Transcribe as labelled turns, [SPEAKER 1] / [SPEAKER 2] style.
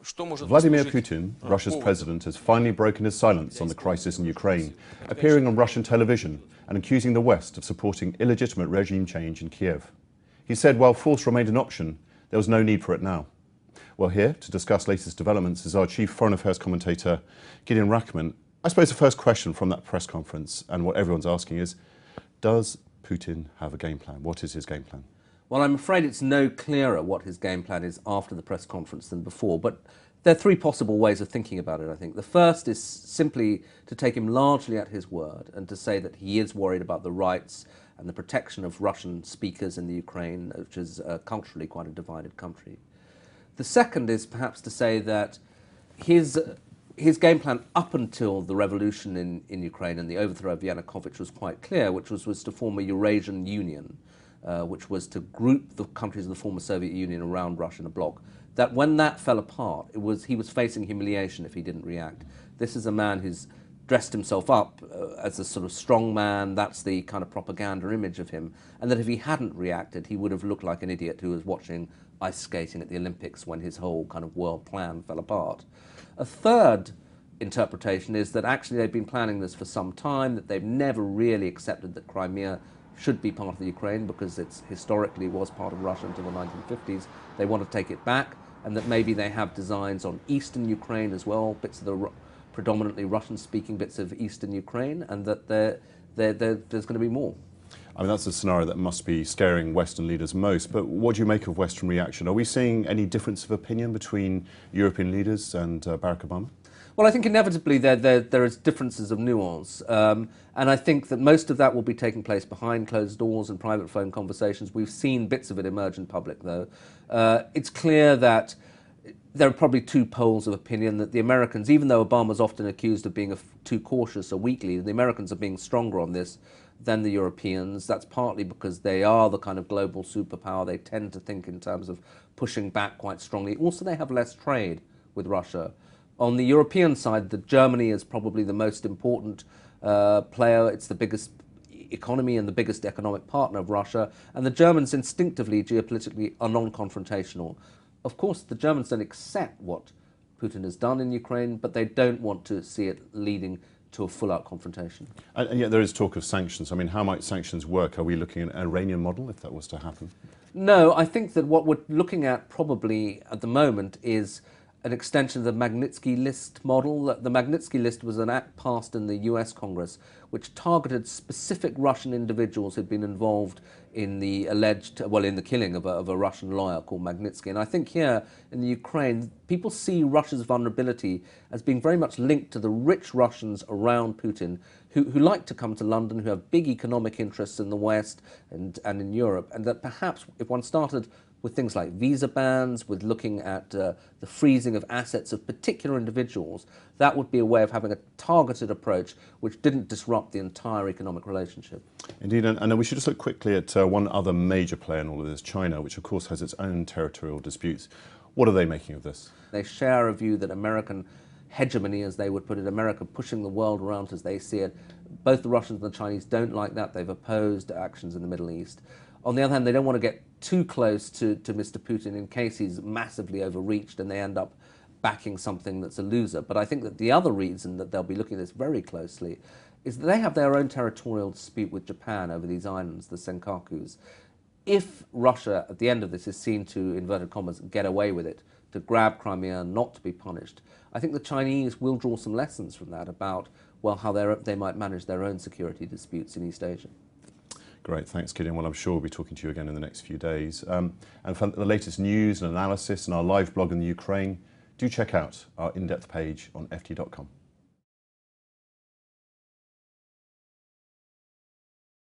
[SPEAKER 1] Vladimir Putin, Russia's president, has finally broken his silence on the crisis in Ukraine, appearing on Russian television and accusing the West of supporting illegitimate regime change in Kiev. He said while force remained an option, there was no need for it now. Well, here to discuss latest developments is our chief foreign affairs commentator, Gideon Rachman. I suppose the first question from that press conference and what everyone's asking is, does Putin have a game plan? What is his game plan?
[SPEAKER 2] Well, I'm afraid it's no clearer what his game plan is after the press conference than before, but there are three possible ways of thinking about it, I think. The first is simply to take him largely at his word and to say that he is worried about the rights and the protection of Russian speakers in the Ukraine, which is culturally quite a divided country. The second is perhaps to say that his game plan up until the revolution in Ukraine and the overthrow of Yanukovych was quite clear, which was to form a Eurasian Union, which was to group the countries of the former Soviet Union around Russia in a bloc. That when that fell apart, he was facing humiliation if he didn't react. This is a man who's dressed himself up as a sort of strong man. That's the kind of propaganda image of him. And that if he hadn't reacted, he would have looked like an idiot who was watching ice skating at the Olympics when his whole kind of world plan fell apart. A third interpretation is that actually they've been planning this for some time, that they've never really accepted that Crimea should be part of the Ukraine because it historically was part of Russia until the 1950s. They want to take it back, and that maybe they have designs on eastern Ukraine as well, bits of the predominantly Russian-speaking bits of eastern Ukraine, and that there's going to be more.
[SPEAKER 1] I mean, that's a scenario that must be scaring Western leaders most, but what do you make of Western reaction? Are we seeing any difference of opinion between European leaders and Barack Obama?
[SPEAKER 2] Well, I think inevitably there is differences of nuance, and I think that most of that will be taking place behind closed doors and private phone conversations. We've seen bits of it emerge in public, though. It's clear that there are probably two poles of opinion, that the Americans, even though Obama's often accused of being too cautious or weakly, the Americans are being stronger on this than the Europeans. That's partly because they are the kind of global superpower. They tend to think in terms of pushing back quite strongly. Also, they have less trade with Russia. On the European side, Germany is probably the most important player. It's the biggest economy and the biggest economic partner of Russia. And the Germans instinctively, geopolitically, are non-confrontational. Of course, the Germans don't accept what Putin has done in Ukraine, but they don't want to see it leading to a full-out confrontation.
[SPEAKER 1] And yet there is talk of sanctions. I mean, how might sanctions work? Are we looking at an Iranian model if that was to happen?
[SPEAKER 2] No, I think that what we're looking at probably at the moment is an extension of the Magnitsky List model. The Magnitsky List was an act passed in the US Congress which targeted specific Russian individuals who'd been involved in the in the killing of a Russian lawyer called Magnitsky. And I think here in the Ukraine, people see Russia's vulnerability as being very much linked to the rich Russians around Putin who like to come to London, who have big economic interests in the West and in Europe, and that perhaps if one started with things like visa bans, with looking at the freezing of assets of particular individuals, that would be a way of having a targeted approach which didn't disrupt the entire economic relationship.
[SPEAKER 1] Indeed, and we should just look quickly at one other major player in all of this, China, which of course has its own territorial disputes. What are they making of this?
[SPEAKER 2] They share a view that American hegemony, as they would put it, America pushing the world around as they see it. Both the Russians and the Chinese don't like that. They've opposed actions in the Middle East. On the other hand, they don't want to get too close to Mr. Putin in case he's massively overreached and they end up backing something that's a loser. But I think that the other reason that they'll be looking at this very closely is that they have their own territorial dispute with Japan over these islands, the Senkakus. If Russia, at the end of this, is seen to, inverted commas, get away with it, to grab Crimea and not to be punished, I think the Chinese will draw some lessons from that about, well, how they might manage their own security disputes in East Asia.
[SPEAKER 1] Great, thanks Gideon. Well, I'm sure we'll be talking to you again in the next few days. And for the latest news and analysis and our live blog in the Ukraine, do check out our in-depth page on ft.com.